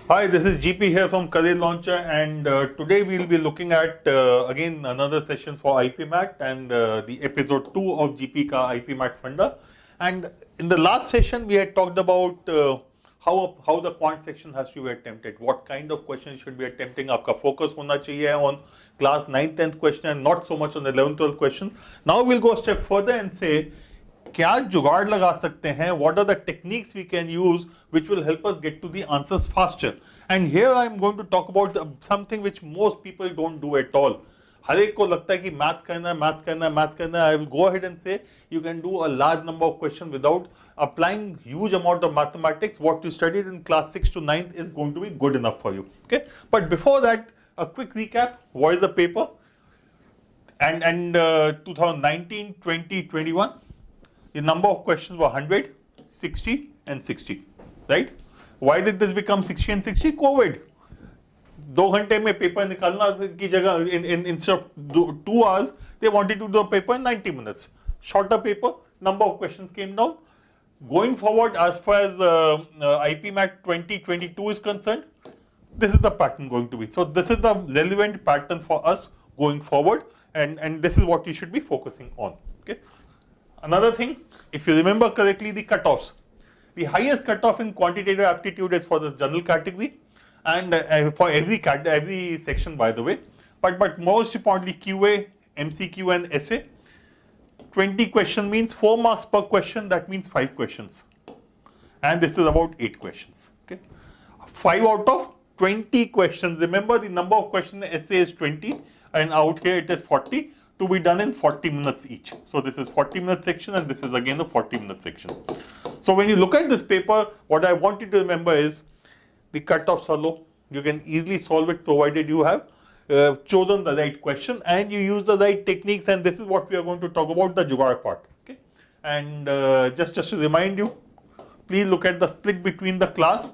Hi, this is GP here from Career Launcher, and today we'll be looking at again another session for IPMAT and the episode 2 of GP ka IPMAT Funda. And in the last session we had talked about how the quant section has to be attempted, what kind of questions should be attempting. Aapka focus hona chahiye on class 9th 10th question and not so much on the 11th 12th question. Now we'll go a step further and say, क्या जुगाड़ लगा सकते हैं? What are the techniques we can use which will help us get to the answers faster? And here I am going to talk about something which most people don't do at all. हर एक को लगता है कि maths करना है, maths करना है, maths करना है. I will go ahead and say you can do a large number of questions without applying huge amount of mathematics. What you studied in class 6 to 9th is going to be good enough for you. Okay, but before that, a quick recap. What is the paper? And 2019, 20, 21. The number of questions were 100, 60 and 60, right? Why did this become 60 and 60? COVID. 2 घंटे में paper निकालना की जगह instead of 2 hours, they wanted to do a paper in 90 minutes. Shorter paper, number of questions came down. Going forward, as far as IPMAT 2022 is concerned, this is the pattern going to be. So this is the relevant pattern for us going forward, and this is what you should be focusing on. Okay. Another thing, if you remember correctly, the cutoffs. The highest cutoff in quantitative aptitude is for the general category and for every section, by the way. But most importantly, QA, MCQ and essay. 20 question means 4 marks per question. That means 5 questions. And this is about 8 questions. Okay, 5 out of 20 questions. Remember, the number of questions in essay is 20 and out here it is 40. To be done in 40 minutes each. So this is 40-minute section and this is again a 40-minute section. So when you look at this paper, what I want you to remember is the cutoffs are low. You can easily solve it provided you have chosen the right question and you use the right techniques, and this is what we are going to talk about, the jugaad part. Okay, and just to remind you, please look at the split between the class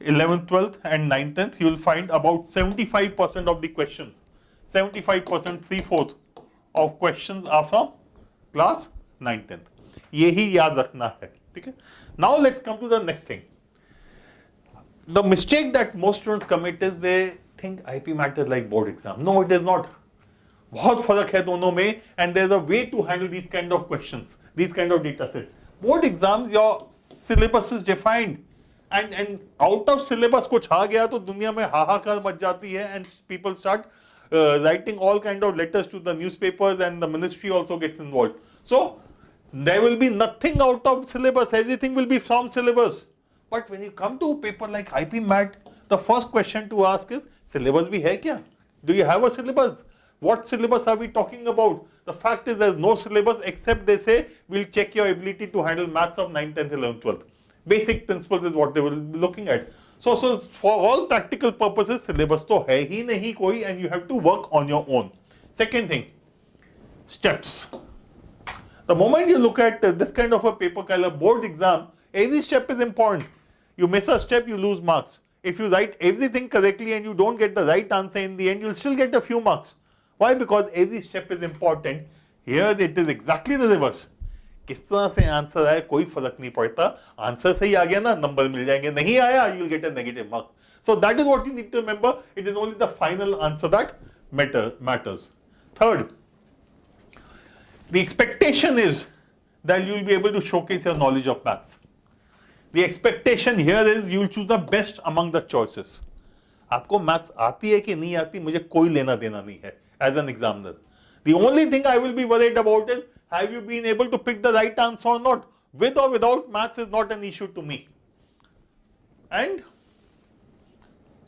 11th, 12th and 9th, 10th. You will find about 75% of the questions, 75%, 3/4 of questions are from class 9th 10th. यही याद रखना है, ठीक है? Now let's come to the next thing. The mistake that most students commit is they think IPMAT is like board exam. No, it is not. बहुत फर्क है दोनों में, and there's a way to handle these kind of questions, these kind of data sets. Board exams, your syllabus is defined, and out of syllabus कुछ आ गया तो दुनिया में हाहाकार मच जाती है, and people start writing all kind of letters to the newspapers, and the ministry also gets involved. So there will be nothing out of syllabus, everything will be from syllabus. But when you come to a paper like IPMAT, the first question to ask is, syllabus bhi hai kya? Do you have a syllabus? What syllabus are we talking about? The fact is there's no syllabus except they say we'll check your ability to handle maths of 9th, 10th, 11th, 12th. Basic principles is what they will be looking at. So for all practical purposes, syllabus to hai hi nahi koi, and you have to work on your own. Second thing, steps. The moment you look at this kind of a paper, kind of board exam, every step is important. You miss a step, you lose marks. If you write everything correctly and you don't get the right answer in the end, you'll still get a few marks. Why? Because every step is important. Here it is exactly the reverse. किस तरह से answer आए कोई फर्क नहीं पड़ता, answer सही आ गया ना नंबर मिल जाएंगे, नहीं आया you will get a negative mark. So that is what you need to remember. It is only the final answer that matters. Third, the expectation is that you will be able to showcase your knowledge of maths. The expectation here is you will choose the best among the choices. आपको maths आती है कि नहीं आती मुझे कोई लेना देना नहीं है as an examiner. The only thing I will be worried about is, have you been able to pick the right answer or not? With or without maths is not an issue to me. And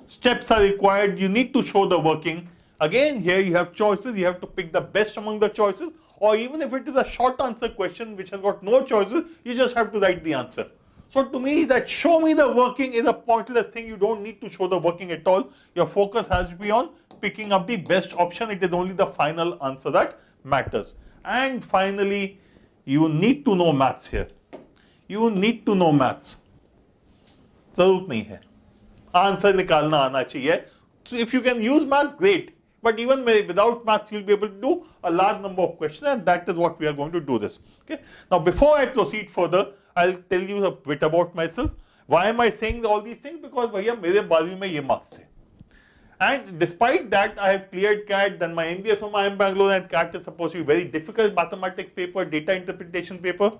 steps are required. You need to show the working. Again, here you have choices. You have to pick the best among the choices. Or even if it is a short answer question which has got no choices, you just have to write the answer. So to me, that show me the working is a pointless thing. You don't need to show the working at all. Your focus has to be on picking up the best option. It is only the final answer that matters. And finally, you need to know maths here. You need to know maths. जरूरत नहीं है, answer निकालना आना चाहिए. So if you can use maths, great. but even without maths, you'll be able to do a large number of questions, and that is what we are going to do this. Okay. Now, before I proceed further, I'll tell you a bit about myself. Why am I saying all these things? Because भैया मेरे 12वीं में ये marks थे. And despite that, I have cleared CLAT, done my MBA from IIM Bangalore, and CLAT is supposed to be very difficult mathematics paper, data interpretation paper.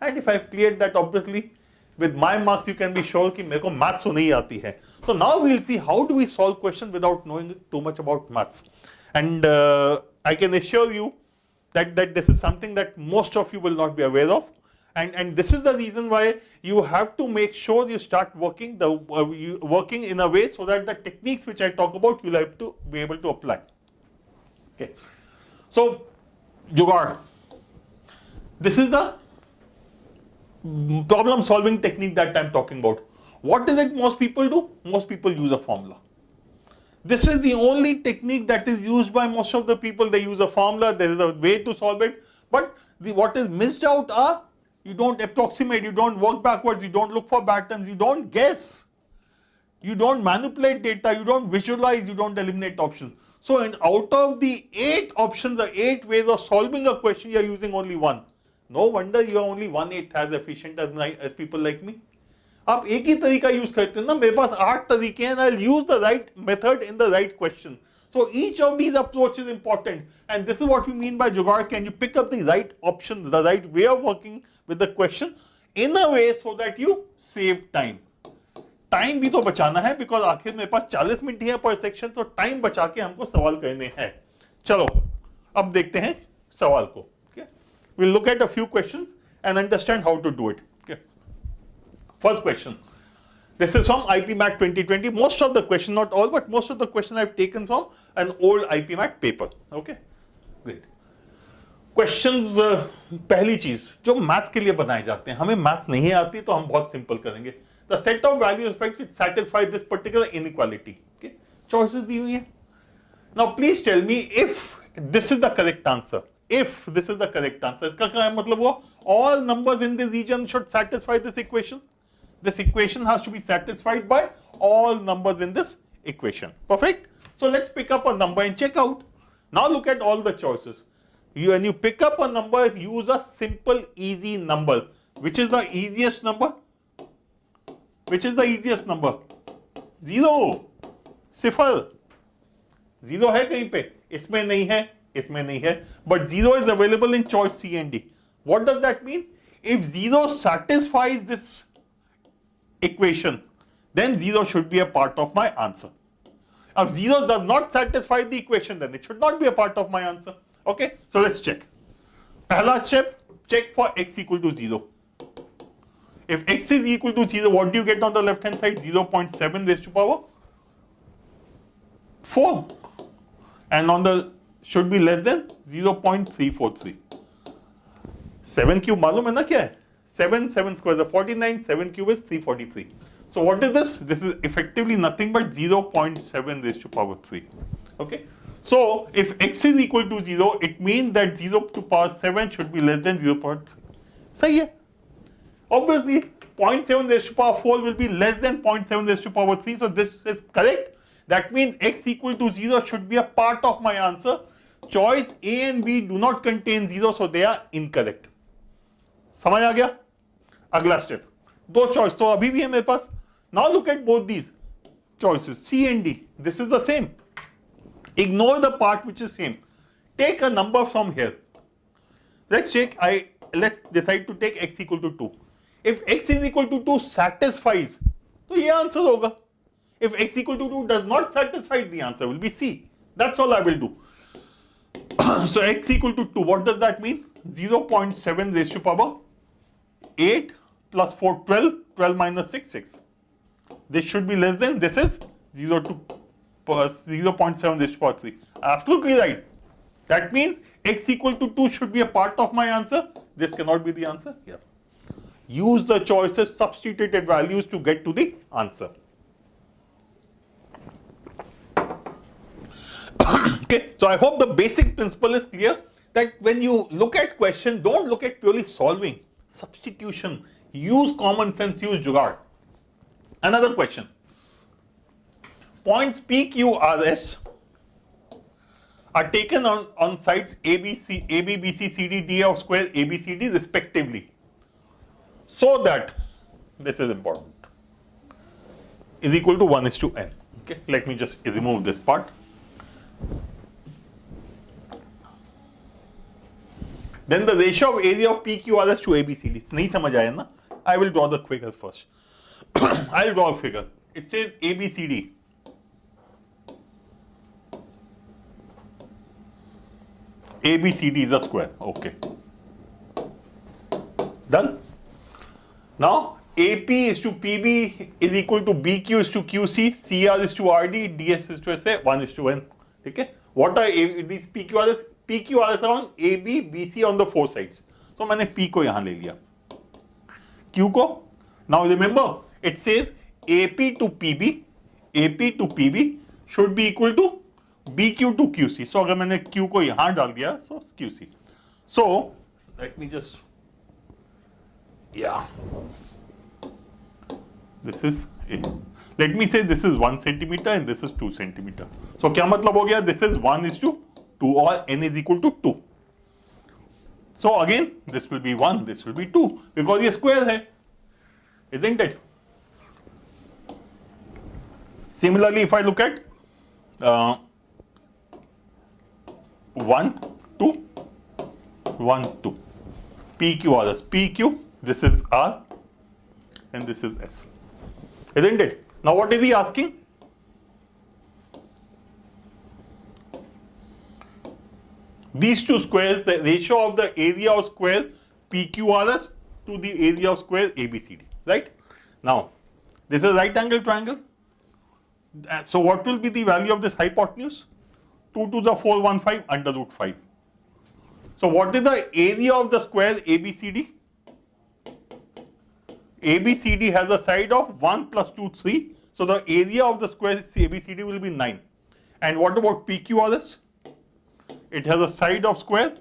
And if I have cleared that, obviously, with my marks, you can be sure कि मेरे को maths तो नहीं आती है. So now we'll see how do we solve questions without knowing too much about maths. And I can assure you that this is something that most of you will not be aware of. And this is the reason why you have to make sure you start working working in a way so that the techniques which I talk about, you'll have to be able to apply. Okay. So, Jugaad. This is the problem solving technique that I'm talking about. What is it most people do? Most people use a formula. This is the only technique that is used by most of the people. They use a formula, there is a way to solve it. But what is missed out are, you don't approximate, you don't work backwards, you don't look for patterns, you don't guess. You don't manipulate data, you don't visualize, you don't eliminate options. So out of the 8 options, the 8 ways of solving a question, you are using only one. No wonder you are only 1/8 as efficient as people like me. आप एक ही तरीका use करते हैं ना, मेरे पास 8 तरीके हैं, I'll use the right method in the right question. So each of these approaches is important, and this is what we mean by Jugaad. Can you pick up the right option, the right way of working with the question in a way so that you save time. Time भी तो बचाना है, because आखिर मेरे पास 40 minute ही है पर section, तो time बचा के हमको सवाल करने हैं. चलो अब देखते हैं सवाल को. We'll look at a few questions and understand how to do it. Okay. First question. This is from IPMAT 2020. Most of the question, not all, but most of the question I've taken from an old IPMAT paper. Okay. Great. Questions. पहली चीज जो maths के लिए बनाए जाते हैं, हमें maths नहीं आती तो हम बहुत सिंपल करेंगे. The set of values effects which satisfy this particular inequality. Okay. Choices दी हुई हैं. Now please tell me if this is the correct answer. If this is the correct answer, इसका क्या मतलब हुआ? All numbers in this region should satisfy this equation. This equation has to be satisfied by all numbers in this equation. Perfect. So let's pick up a number and check out. Now look at all the choices. When you pick up a number, use a simple, easy number. Which is the easiest number? Which is the easiest number? 0. सिफर. 0 है कहीं पे? इसमें नहीं है. इसमें नहीं है, but 0 is available in choice C and D. What does that mean? If 0 satisfies this equation, then 0 should be a part of my answer. If 0 does not satisfy the equation, then it should not be a part of my answer. Okay, so let's check. Pehla step, check for x equal to 0. If x is equal to 0, what do you get on the left hand side? 0.7 raised to power 4. And on the should be less than 0.343. 7 cube मालूम है ना क्या है? 7 squares are 49, 7 cube is 343. So what is this? This is effectively nothing but 0.7 raised to power 3. Okay. So if x is equal to 0, it means that 0 to power 7 should be less than 0.3. सही है. Obviously 0.7 raised to power 4 will be less than 0.7 raised to power 3. So this is correct. That means x equal to 0 should be a part of my answer. Choice A and B do not contain 0, so they are incorrect. समझ आ गया? अगला step. 2 choice तो अभी भी है मेरे पास. Now look at both these choices, C and D. This is the same. Ignore the part which is same. Take a number from here. Let's check. Let's decide to take x equal to 2. If x is equal to 2 satisfies, तो ये answer होगा. If x equal to 2 does not satisfy, the answer will be C. That's all I will do. So x equal to 2, what does that mean? 0.7 raised to power 8 plus 4, 12, 12 minus 6, 6. This should be less than, this is 0.7 raised to power 3. Absolutely right. That means x equal to 2 should be a part of my answer. This cannot be the answer here. Use the choices, substituted values to get to the answer. Okay, so I hope the basic principle is clear that when you look at question, don't look at purely solving. Substitution, use common sense, use Jugaad. Another question. Points P, Q, R, S are taken on sides AB, BC, CD, DA of square ABCD respectively. So that, this is important, is equal to 1:n. Okay, let me just remove this part. Then the ratio of area of PQRS to ABCD. नहीं समझ आया ना? I will draw the figure first. I will draw a figure. It says ABCD. ABCD is a square. Okay. Done? Now, AP is to PB is equal to BQ is to QC, CR is to RD, DS is to SA, 1:n. Okay? What are these PQRS? PQRS are on AB, BC on the four sides. So, मैंने P को यहाँ ले लिया. Q को, now remember, it says AP to PB should be equal to BQ to QC. So, अगर मैंने Q को यहाँ डाल दिया, so QC. So, let me just, yeah, this is A. Let me say this is 1 centimeter and this is 2 centimeter. So, क्या मतलब हो गया? This is 1:2 or n is equal to 2. So, again, this will be 1, this will be 2 because ये square है, isn't it? Similarly, if I look at 1, 2, 1, 2, PQRS, PQ, this is R and this is S, isn't it? Now, what is he asking? These two squares, the ratio of the area of square PQRS to the area of square ABCD, right? Now, this is right angle triangle. So, what will be the value of this hypotenuse? 2 to the 415 under root 5. So, what is the area of the square ABCD? ABCD has a side of 1 plus 2, 3. So, the area of the square ABCD will be 9. And what about PQRS? It has a side of square,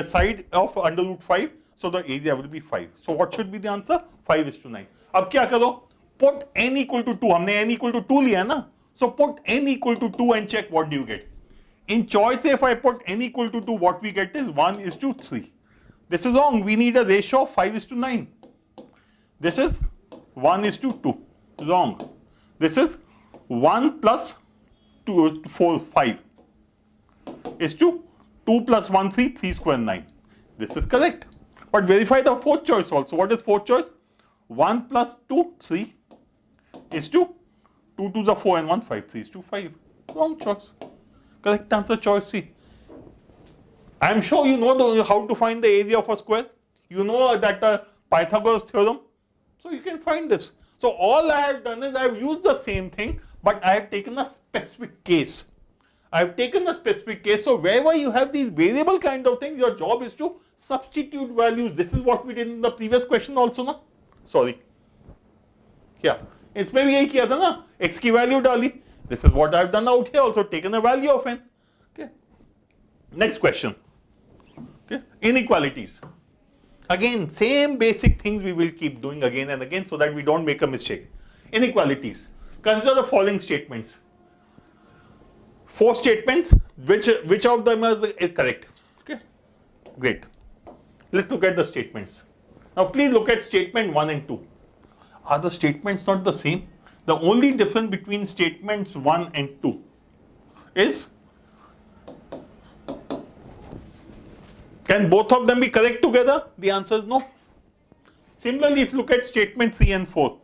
side of under root 5. So, the area will be 5. So, what should be the answer? 5:9. अब क्या करो? Put n equal to 2. हमने n equal to 2 लिया ना? So, put n equal to 2 and check what do you get. In choice, if I put n equal to 2, what we get is 1:3. This is wrong. We need a ratio of 5:9. This is 1:2. Wrong. This is 1 plus 2, 4, 5 is to 2 plus 1, 3, 3 square 9. This is correct. But verify the fourth choice also. What is fourth choice? 1 plus 2, 3 is to 2 to the 4 and 1, 5, 3 is to 5. Wrong choice. Correct answer, choice C. I am sure you know how to find the area of a square. You know that Pythagoras theorem. So you can find this. So all I have done is I have used the same thing, but I have taken a specific case. I have taken a specific case. So wherever you have these variable kind of things, your job is to substitute values. This is what we did in the previous question also, na? Sorry. Yeah. इसमें भी यही किया था ना? X की value डाली. This is what I have done out here also, taken a value of n. Okay. Next question. Okay. Inequalities. Again, same basic things we will keep doing again and again so that we don't make a mistake. Inequalities. Consider the following statements. 4 statements, which of them is correct? Okay. Great. Let's look at the statements. Now, please look at statement 1 and 2. Are the statements not the same? The only difference between statements 1 and 2 is, can both of them be correct together? The answer is no. Similarly, if you look at statement 3 and 4,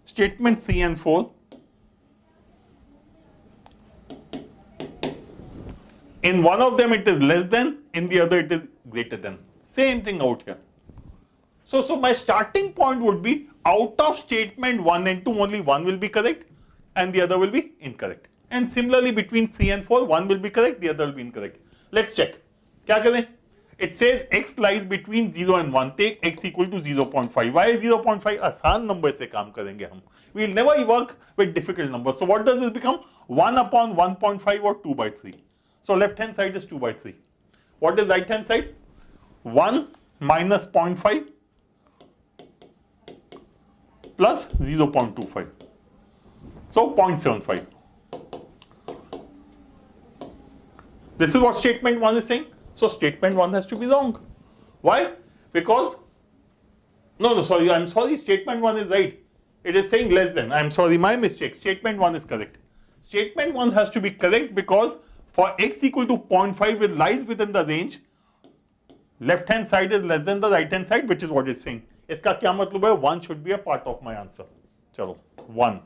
statement 3 and 4, in one of them it is less than, in the other it is greater than. Same thing out here. So my starting point would be, out of statement 1 and 2, only one will be correct and the other will be incorrect. And similarly, between 3 and 4, one will be correct, the other will be incorrect. Let's check. क्या करें? It says x lies between 0 and 1. Take x equal to 0.5. Why 0.5? आसान number से काम करेंगे हम. We will never work with difficult numbers. So what does this become? 1 upon 1.5 or 2 by 3. So left hand side is 2 by 3. What is right hand side? 1 minus 0.5 plus 0.25. So 0.75. This is what statement 1 is saying. So statement 1 has to be wrong. Why? Because, I'm sorry, statement 1 is right. It is saying less than. I'm sorry, my mistake. Statement 1 is correct. Statement 1 has to be correct because for x equal to 0.5, it lies within the range. Left hand side is less than the right hand side, which is what it's saying. इसका क्या मतलब है? 1 should be a part of my answer. चलो, 1.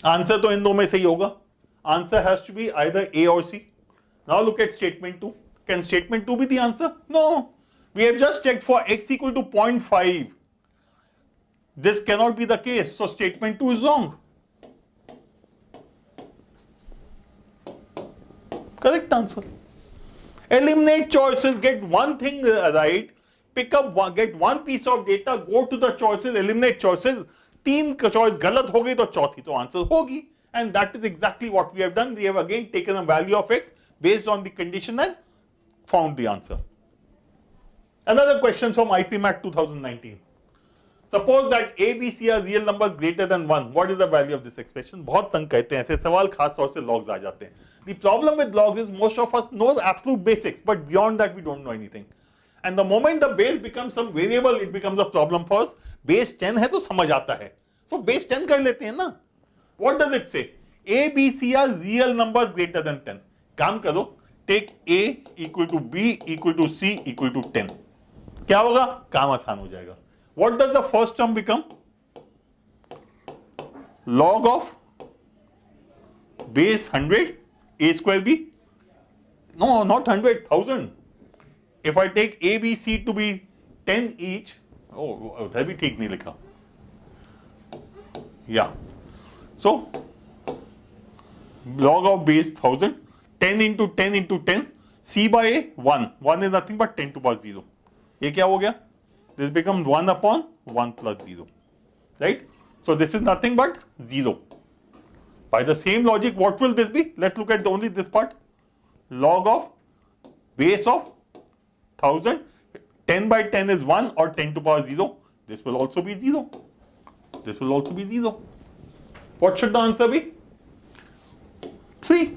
Answer तो इन दो में से ही होगा. Answer has to be either A or C. Now look at statement 2. Can statement 2 be the answer? No. We have just checked for x equal to 0.5. This cannot be the case. So statement 2 is wrong. Correct answer. Eliminate choices, get one thing right, pick up one, get one piece of data, go to the choices, eliminate choices. 3 choice गलत हो गई तो चौथी तो answer होगी. And that is exactly what we have done. We have again taken a value of x based on the condition and found the answer. Another question from IPMAT 2019. Suppose that A, B, C are real numbers greater than 1. What is the value of this expression? बहुत तंग कहते हैं ऐसे सवाल, खास तौर से logs आ जाते हैं. The problem with logs is most of us know the absolute basics, but beyond that we don't know anything. And the moment the base becomes some variable, it becomes a problem for us. Base 10 है तो समझ आता है. So base 10 कर लेते हैं ना. What does it say? A, B, C are real numbers greater than 10. काम करो. Take A equal to B equal to C equal to 10. क्या होगा? काम आसान हो जाएगा. What does the first term become? Log of base 100 A square B? No, not 100, 1000. If I take A, B, C to be 10 each, that भी ठीक नहीं लिखा. Yeah. So, log of base 1000, 10 into 10 into 10, C by A, 1. 1 is nothing but 10 to the power 0. ये क्या हो गया? This becomes 1 upon 1 plus 0. Right? So, this is nothing but 0. By the same logic, what will this be? Let's look at only this part. Log of base of 1000. 10 by 10 is 1 or 10 to the power 0. This will also be 0. This will also be 0. What should the answer be? 3.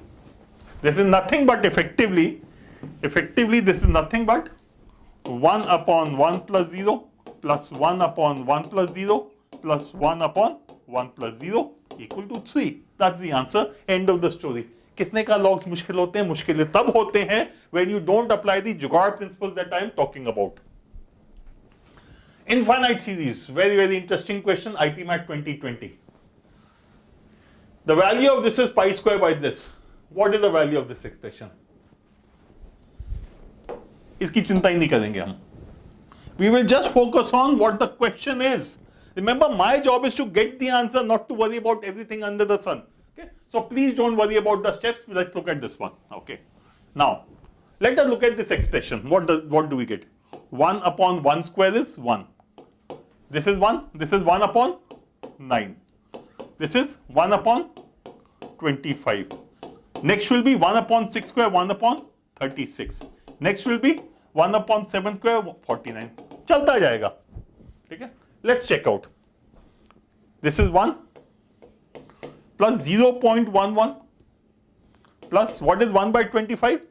This is nothing but effectively this is nothing but 1 upon 1 plus 0 plus 1 upon 1 plus 0 plus 1 upon 1 plus 0 equal to 3. That's the answer. End of the story. किसने कहा logs मुश्किल होते हैं? मुश्किल तब होते हैं when you don't apply the जुगाड़ principles that I am talking about. Infinite series. Very, very interesting question. IPMAT 2020. The value of this is pi square by this. What is the value of this expression? इसकी चिंता ही नहीं करेंगे हम. We will just focus on what the question is. Remember, my job is to get the answer, not to worry about everything under the sun. Okay? So please don't worry about the steps. Let's look at this one. Okay. Now, let us look at this expression. What do we get? 1 upon 1 square is 1. This is 1. This is 1 upon 9. This is 1 upon 25. Next will be 1 upon 6 square, 1 upon 36. Next will be 1 upon 7 square, 49. चलता जाएगा. ठीक है? Let's check out. This is 1 plus 0.11 plus what is 1 by 25?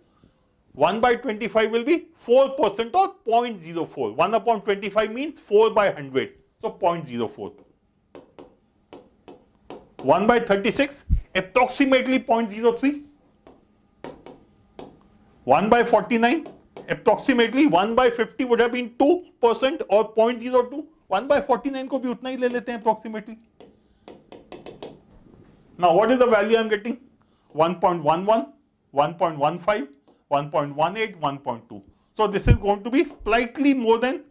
1 by 25 will be 4% or 0.04. 1 upon 25 means 4 by 100. So 0.04. 1 by 36, approximately 0.03. 1 by 49, approximately 1 by 50 would have been 2% or 0.02. 1 by 49 को भी उतना ही ले लेते हैं approximately. Now what is the value I am getting? 1.11, 1.15, 1.18, 1.2. So this is going to be slightly more than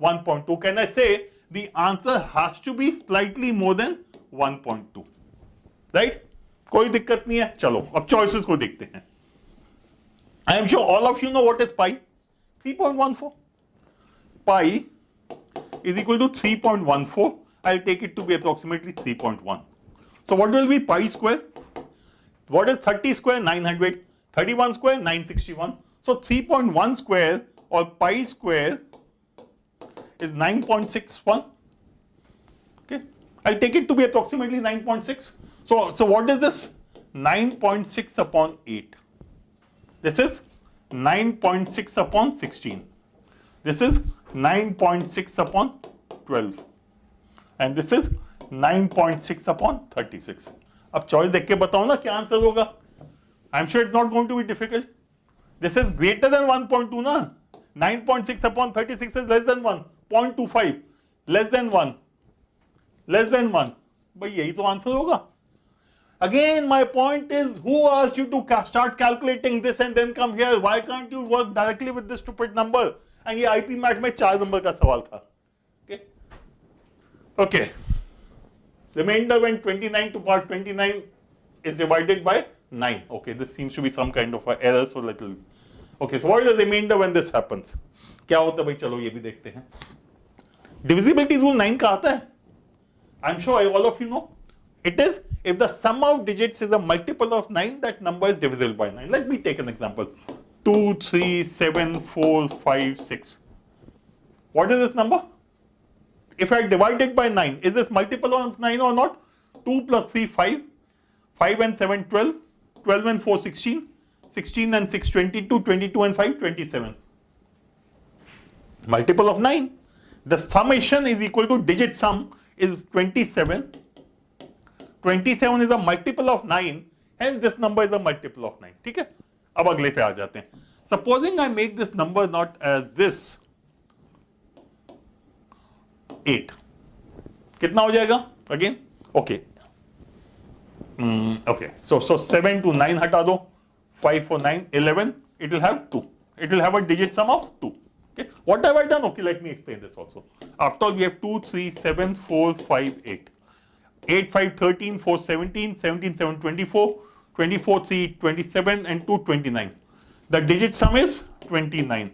1.2. Can I say the answer has to be slightly more than 1.2? Right? कोई दिक्कत नहीं है. चलो अब choices को देखते हैं. I am sure all of you know what is pi. 3.14. Pi is equal to 3.14. I'll take it to be approximately 3.1. So what will be pi square? What is 30 square? 900. 31 square? 961. So 3.1 square or pi square is 9.61. Okay. I'll take it to be approximately 9.6. So what is this? 9.6 upon 8. This is 9.6 upon 16. This is 9.6 upon 12. And this is 9.6 upon 36. अब choice देख के बताओ ना क्या answer होगा. I'm sure it's not going to be difficult. This is greater than 1.2 ना. 9.6 upon 36 is less than 1. 0.25. Less than 1. Less than 1. भाई यही तो आंसर होगा. Again, my point is, who asked you to start calculating this and then come here? Why can't you work directly with this stupid number? And ये IPMAT में 4 number का सवाल था. Okay. Okay. Remainder when 29 to power 29 is divided by 9. Okay, this seems to be some kind of an error, so little. Okay, so what is the remainder when this happens? क्या होता है भाई, चलो ये भी देखते हैं. Divisibility rule 9 का आता है. I'm sure all of you know. It is if the sum of digits is a multiple of 9, that number is divisible by 9. Let me take an example. 2, 3, 7, 4, 5, 6. What is this number? If I divide it by 9, is this multiple of 9 or not? 2 plus 3, 5. 5 and 7, 12. 12 and 4, 16. 16 and 6, 22. 22 and 5, 27. Multiple of 9. The summation is equal to digit sum is 27. 27 is a multiple of 9, hence this number is a multiple of 9. ठीक है? अब अगले पे आ जाते हैं. Supposing I make this number not as this, 8. कितना हो जाएगा? Again? Okay. Okay. So 7 to 9 हटा दो. 5 for 9, 11. It will have 2. It will have a digit sum of 2. Okay. What have I done? Okay, let me explain this also. After all, we have 2, 3, 7, 4, 5, 8. 8, 5, 13, 4, 17, 17, 7, 24, 24, 3, 27, and 2, 29. The digit sum is 29.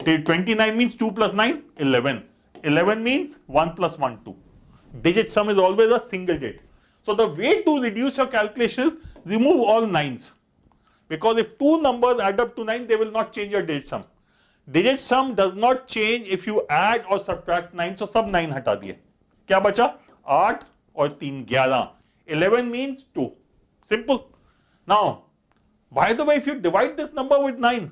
29 means 2 plus 9, 11. 11 means 1 plus 1, 2. Digit sum is always a single digit. So the way to reduce your calculation is remove all 9s. Because if two numbers add up to 9, they will not change your digit sum. Digit sum does not change if you add or subtract 9. So सब 9 हटा दिए. क्या बचा? 8 और 3, 11. 11 means 2. Simple. Now, by the way, if you divide this number with 9,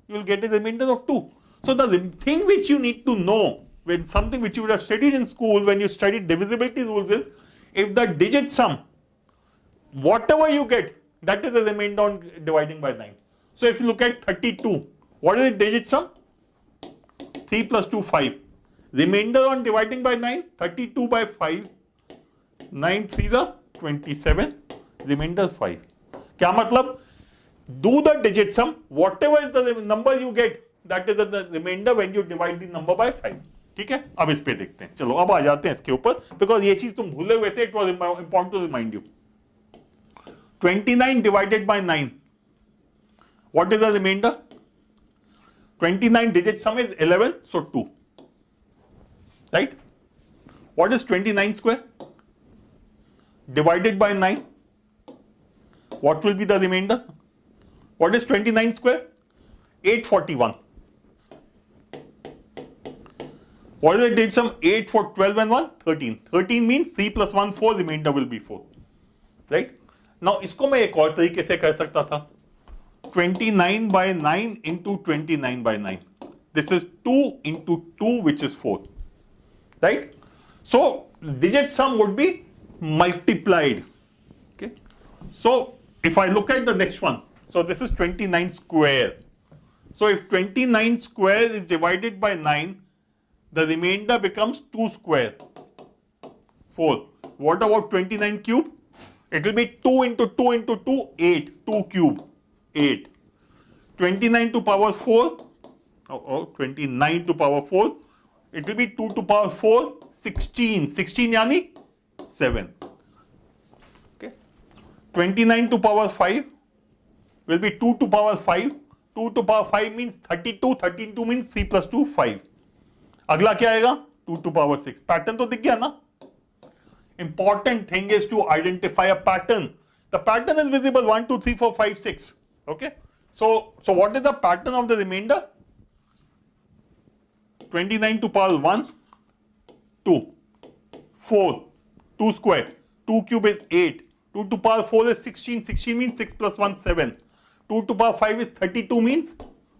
you will get a remainder of 2. So the thing which you need to know, when something which you would have studied in school when you studied divisibility rules is, if the digit sum, whatever you get, that is the remainder on dividing by 9. So if you look at 32, what is the digit sum? 3 plus 2, 5. Remainder on dividing by 9, 32 by 5. 9 3s are 27. Remainder 5. क्या मतलब? Do the digit sum. Whatever is the number you get, that is the remainder when you divide the number by 5. ठीक है? अब इस पे देखते हैं. चलो अब आ जाते हैं इसके ऊपर, because ये चीज तुम भूले हुए थे. It was important to remind you. 29 divided by 9. What is the remainder? 29 digit sum is 11, so 2. Right? What is 29 square? Divided by 9. What will be the remainder? What is 29 square? 841. What is the digit sum? 8 for 12 and 1? 13. 13 means 3 plus 1, 4. Remainder will be 4. Right? Now, इसको मैं एक और तरीके से कर सकता था. 29 by 9 into 29 by 9. This is 2 into 2, which is 4. Right? So, digit sum would be multiplied. Okay? So, if I look at the next one, so this is 29 square. So, if 29 square is divided by 9, the remainder becomes 2 square. 4. What about 29 cube? It will be 2 into 2 into 2, 8. 2 cube, 8. 29 to power 4. 29 to power 4. It will be 2 to power 4, 16. 16 yani 7. Okay. 29 to power 5 will be 2 to power 5. 2 to power 5 means 32. 32 means 3 plus 2, 5. अगला क्या आएगा? 2 to power 6. Pattern तो दिख गया ना? Important thing is to identify a pattern. The pattern is visible 1, 2, 3, 4, 5, 6. Okay. So what is the pattern of the remainder? 29 to power 1, 2, 4, 2 square, 2 cube is 8, 2 to power 4 is 16, 16 means 6 plus 1, 7, 2 to the power 5 is 32 means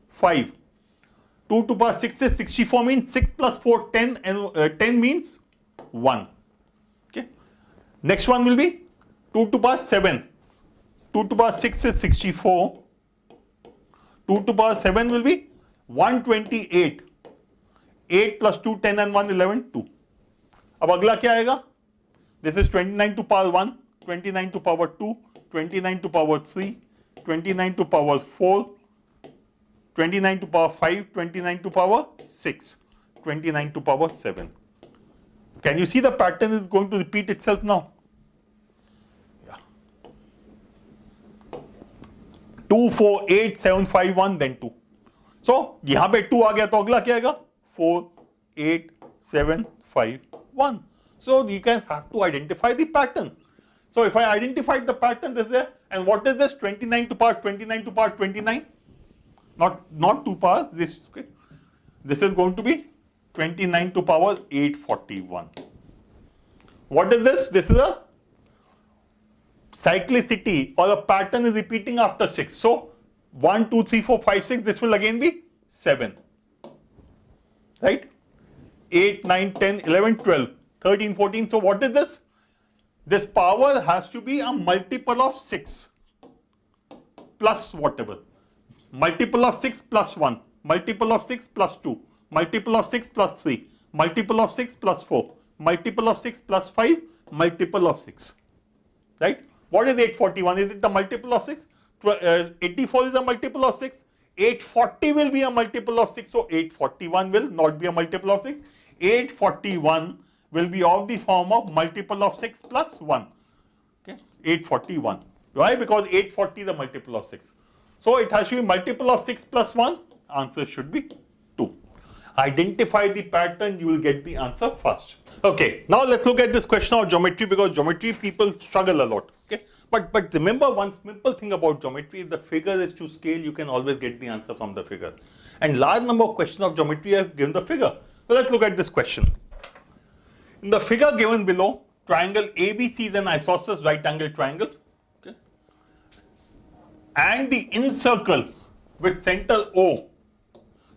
5. 2 to the power 6 is 64 means 6 plus 4 10 and 10 means 1. Okay. Next one will be 2 to the power 7. 2 to the power 6 is 64. 2 to the power 7 will be 128. 8 plus 2 10 and 1 11 2. अब अगला क्या आएगा? This is 29 to power 1, 29 to power 2, 29 to power 3, 29 to power 4, 29 to power 5, 29 to power 6, 29 to power 7. Can you see the pattern is going to repeat itself now? Yeah. 2, 4, 8, 7, 5, 1, then 2. So, यहाँ पे 2 आ गया तो अगला क्या आएगा? 4, 8, 7, 5, 1. So, you can have to identify the pattern. So, if I identified the pattern, this is there. And what is this? 29 to power 29 to power 29? Not 2 powers. This is going to be 29 to power 841. What is this? This is a cyclicity, or a pattern is repeating after 6. So, 1, 2, 3, 4, 5, 6. This will again be 7. Right? 8, 9, 10, 11, 12. 13, 14. So, what is this? This power has to be a multiple of 6 plus whatever. Multiple of 6 plus 1. Multiple of 6 plus 2. Multiple of 6 plus 3. Multiple of 6 plus 4. Multiple of 6 plus 5. Multiple of 6. Right? What is 841? Is it the multiple of 6? 84 is a multiple of 6. 840 will be a multiple of 6. So, 841 will not be a multiple of 6. 841 will be of the form of multiple of 6 plus 1. Okay, 841. Why? Because 840 is a multiple of 6. So, it has to be multiple of 6 plus 1. Answer should be 2. Identify the pattern, you will get the answer first. Okay, now let's look at this question of geometry, because geometry people struggle a lot. Okay, but remember one simple thing about geometry: if the figure is to scale, you can always get the answer from the figure. And large number of questions of geometry have given the figure. So, let's look at this question. In the figure given below, triangle ABC is an isosceles right angle triangle, okay, and the incircle with center O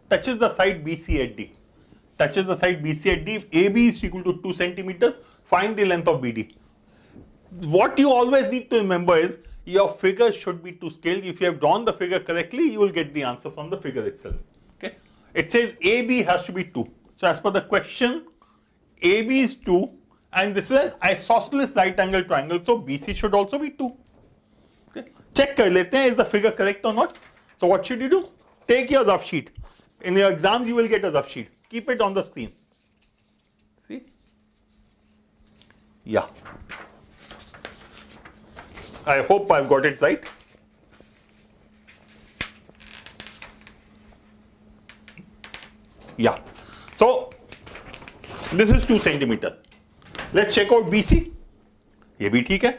touches the side BC at D. Touches the side BC at D. If AB is equal to 2 centimeters, find the length of BD. What you always need to remember is your figure should be to scale. If you have drawn the figure correctly, you will get the answer from the figure itself. Okay, it says AB has to be 2. So, as per the question, AB is 2 and this is an isosceles right angle triangle. So, BC should also be 2. Okay. Check kar lete hain, is the figure correct or not? So, what should you do? Take your rough sheet. In your exams, you will get a rough sheet. Keep it on the screen. See? Yeah. I hope I've got it right. Yeah. So, this is 2 centimeter. Let's check out BC. ये भी ठीक है.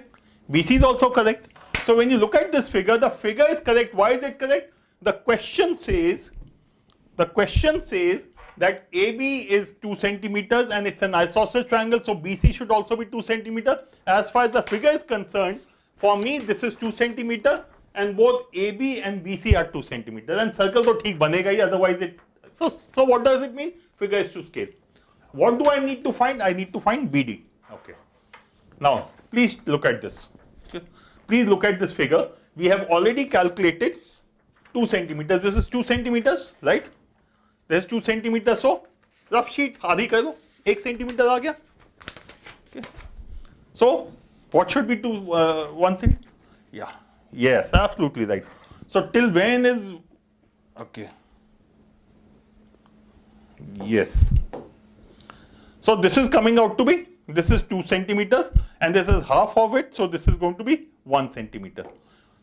BC is also correct. So when you look at this figure, the figure is correct. Why is it correct? The question says that AB is 2 centimeters and it's an isosceles triangle. So BC should also be 2 centimeters. As far as the figure is concerned, for me this is 2 centimeters and both AB and BC are 2 centimeters. And circle तो ठीक बनेगा ही, otherwise it. So what does it mean? Figure is to scale. What do I need to find? I need to find BD. Okay. Now, please look at this. Okay. Please look at this figure. We have already calculated 2 centimeters. This is 2 centimeters, right? This is 2 centimeters. So, rough sheet, आधी कर लो. 1 centimeter आ गया. Okay. So, what should be 1 centimeter? Yeah. Yes, absolutely right. So, till when is, okay. Yes. So this is coming out to be, this is 2 centimeters and this is half of it. So this is going to be 1 centimeter.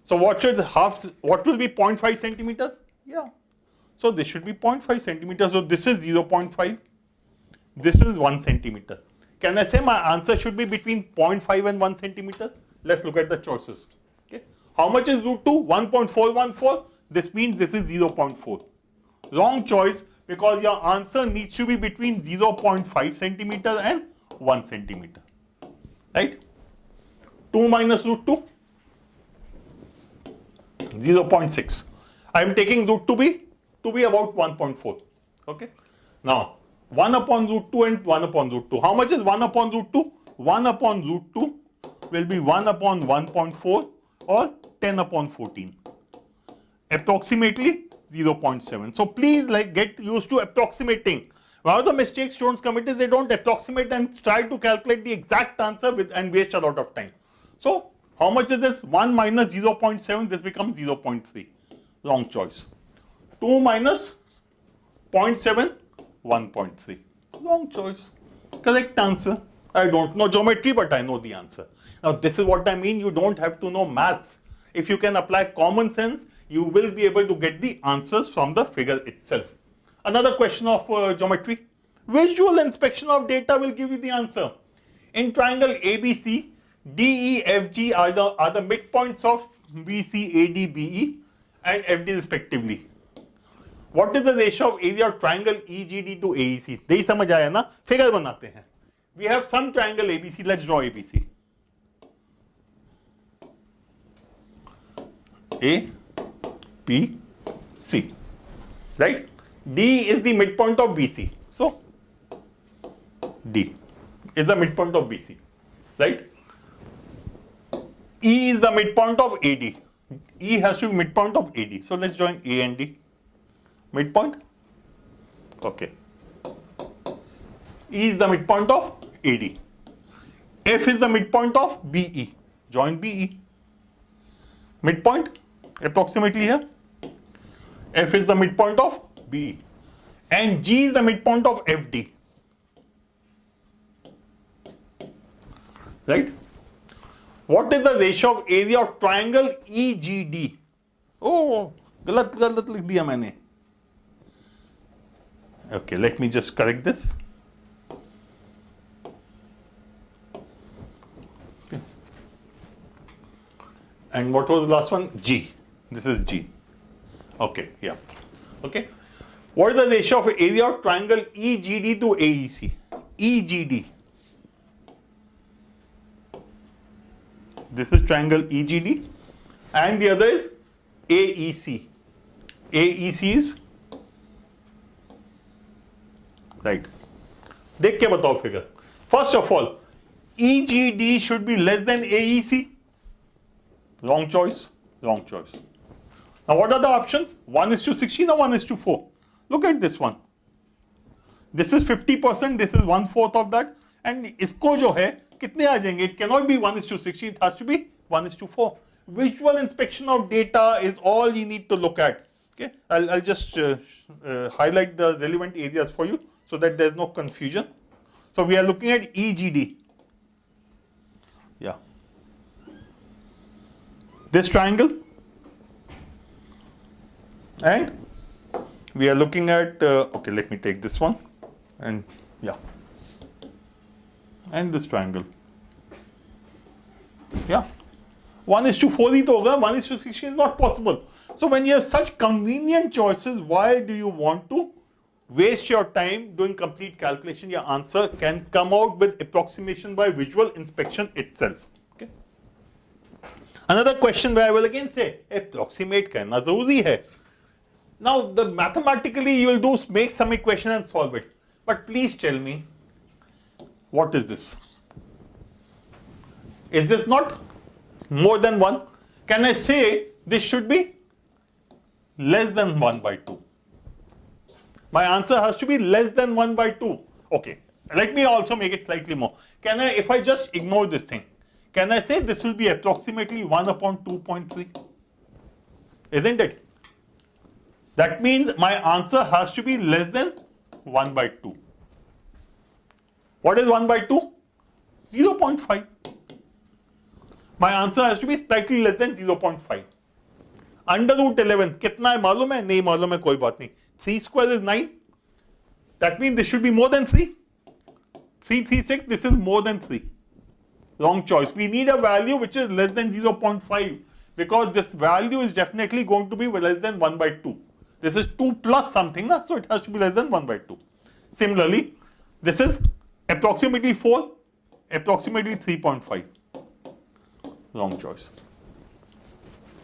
So what will be 0.5 centimeters? Yeah. So this should be 0.5 centimeters. So this is 0.5. This is 1 centimeter. Can I say my answer should be between 0.5 and 1 centimeter? Let's look at the choices. Okay. How much is root 2? 1.414. This means this is 0.4. Wrong choice, because your answer needs to be between 0.5 centimeter and 1 centimeter. Right? 2 minus root 2. 0.6. I am taking root to be about 1.4. Okay. Now 1 upon root 2 and 1 upon root 2. How much is 1 upon root 2? 1 upon root 2 will be 1 upon 1.4 or 10 upon 14. Approximately 0.7. So please get used to approximating. One of the mistakes students commit is they don't approximate and try to calculate the exact answer and waste a lot of time. So how much is this? 1 minus 0.7, this becomes 0.3. Wrong choice. 2 minus 0.7, 1.3. Wrong choice. Correct answer. I don't know geometry, but I know the answer. Now this is what I mean. You don't have to know maths. If you can apply common sense, you will be able to get the answers from the figure itself. Another question of geometry. Visual inspection of data will give you the answer. In triangle ABC, DEFG are the midpoints of BC, AD, BE and FD respectively. What is the ratio of area of triangle EGD to AEC? यही समझ आया ना? Figure बनाते हैं. We have some triangle ABC. Let's draw ABC. A, P, C. Right? D is the midpoint of BC. So, D is the midpoint of BC. Right? E is the midpoint of AD. E has to be midpoint of AD. So, let's join A and D. Midpoint? Okay. E is the midpoint of AD. F is the midpoint of BE. Join BE. Midpoint? Approximately here. F is the midpoint of BE. And G is the midpoint of FD. Right? What is the ratio of area of triangle EGD? Oh, गलत लिख दिया मैंने. Okay, let me just correct this. Okay. And what was the last one? G. This is G. Okay, yeah. Okay. What is the ratio of area of triangle EGD to AEC? EGD. This is triangle EGD and the other is AEC. AEC is right. देख के बताओ figure. First of all, EGD should be less than AEC. Wrong choice. Wrong choice. Now what are the options? 1:16 or 1:4? Look at this one. This is 50%. This is 1/4 of that. And इसको जो है कितने आ जाएंगे? It cannot be 1:16. It has to be 1:4. Visual inspection of data is all you need to look at. Okay, I'll just highlight the relevant areas for you so that there's no confusion. So we are looking at EGD. Yeah. This triangle. And we are looking at, okay, let me take this one. And yeah. And this triangle. Yeah. 1:4 ही तो होगा, 1:16 is not possible. So when you have such convenient choices, why do you want to waste your time doing complete calculation? Your answer can come out with approximation by visual inspection itself. Okay. Another question where I will again say, approximate करना ज़रूरी है. Now, mathematically you will make some equation and solve it. But please tell me, what is this? Is this not more than 1? Can I say this should be less than 1/2? My answer has to be less than 1/2. Okay, let me also make it slightly more. Can I, if I just ignore this thing, can I say this will be approximately 1/2.3? Isn't it? That means my answer has to be less than 1/2. What is 1/2? 0.5. My answer has to be slightly less than 0.5. Under root 11, कितना है मालूम है? नहीं मालूम है, कोई बात नहीं. 3 square is 9. That means this should be more than 3. 336, this is more than 3. Wrong choice. We need a value which is less than 0.5 because this value is definitely going to be less than 1/2. This is 2 plus something, so it has to be less than 1/2. Similarly, this is approximately 4, approximately 3.5. Wrong choice.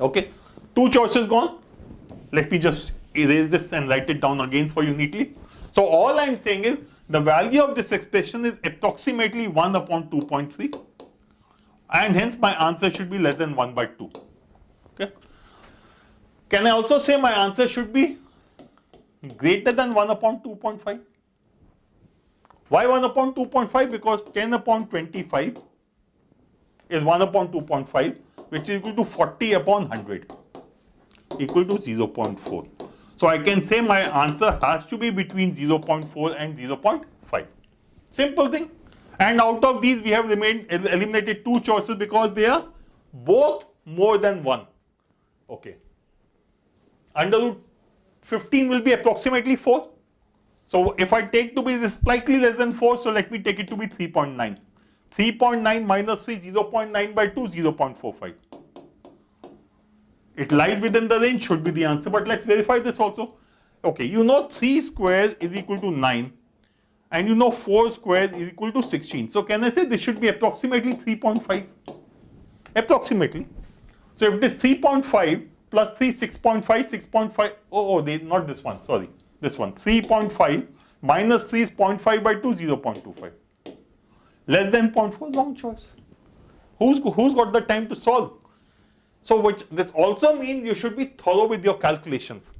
Okay. Two choices gone. Let me just erase this and write it down again for you neatly. So all I'm saying is the value of this expression is approximately 1 upon 2.3, and hence my answer should be less than 1 by 2. Okay. Can I also say my answer should be greater than 1 upon 2.5? Why 1 upon 2.5? Because 10 upon 25 is 1 upon 2.5, which is equal to 40 upon 100, equal to 0.4. So I can say my answer has to be between 0.4 and 0.5. Simple thing. And out of these, we have eliminated two choices because they are both more than 1. Okay. Under root 15 will be approximately 4. So if I take to be this slightly less than 4, so let me take it to be 3.9. 3.9 minus 3, 0.9 by 2, 0.45. It lies within the range, should be the answer, but let's verify this also. Okay, you know 3 squares is equal to 9, and you know 4 squares is equal to 16. So can I say this should be approximately 3.5? Approximately. So if it is 3.5 plus 3, 6.5, 6.5, not this one, sorry. This one, 3.5 minus 3 is 0.5 by 2, 0.25. Less than 0.4, wrong choice. Who's got the time to solve? So this also means you should be thorough with your calculations.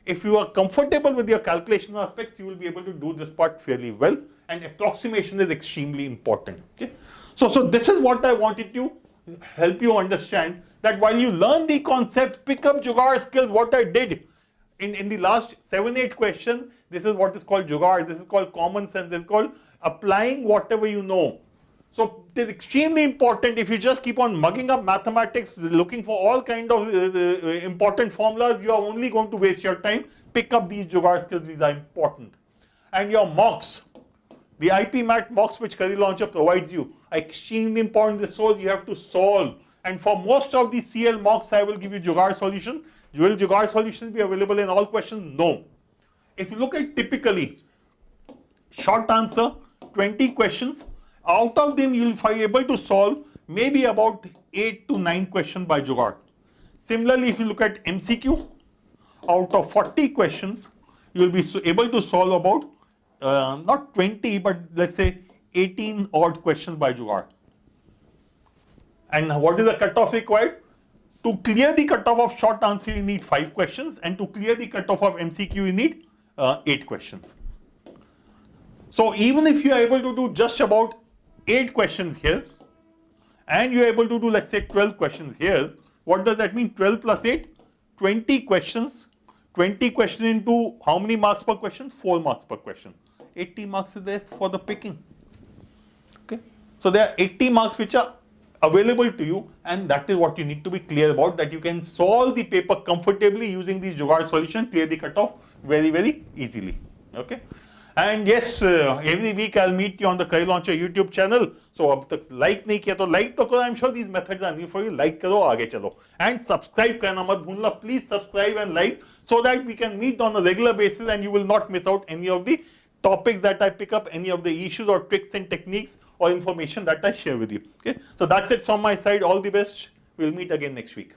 If you are comfortable with your calculation aspects, you will be able to do this part fairly well, and approximation is extremely important. Okay? So this is what I wanted to help you understand, that while you learn the concept, pick up jugaad skills. What I did in the last 7-8 questions, this is what is called jugaad, this is called common sense, this is called applying whatever you know. So it is extremely important. If you just keep on mugging up mathematics, looking for all kind of important formulas, you are only going to waste your time. Pick up these jugaad skills, these are important. And your mocks, the IPMAT mocks which Career Launcher provides you, are extremely important. This shows you have to solve. And for most of the CL mocks, I will give you jugaad solutions. Will jugaad solutions be available in all questions? No. If you look at typically, short answer, 20 questions. Out of them, you will be able to solve maybe about 8 to 9 questions by jugaad. Similarly, if you look at MCQ, out of 40 questions, you will be able to solve about not 20, but let's say 18 odd questions by jugaad. And what is the cutoff required? To clear the cutoff of short answer, you need 5 questions, and to clear the cutoff of MCQ, you need 8 questions. So even if you are able to do just about 8 questions here, and you are able to do, let's say, 12 questions here, what does that mean? 12 plus 8, 20 questions. 20 questions into how many marks per question? 4 marks per question. 80 marks is there for the picking. Okay. So there are 80 marks which are available to you, and that is what you need to be clear about, that you can solve the paper comfortably using these jugaad solutions, clear the cutoff very, very easily. Okay. And yes, every week I'll meet you on the Career Launcher YouTube channel. So अब तक like नहीं किया तो like तो करो. I'm sure these methods are new for you. Like करो, आगे चलो. And subscribe करना मत भूलना. Please subscribe and like so that we can meet on a regular basis and you will not miss out any of the topics that I pick up, any of the issues or tricks and techniques or information that I share with you. Okay. So that's it from my side. All the best. We'll meet again next week.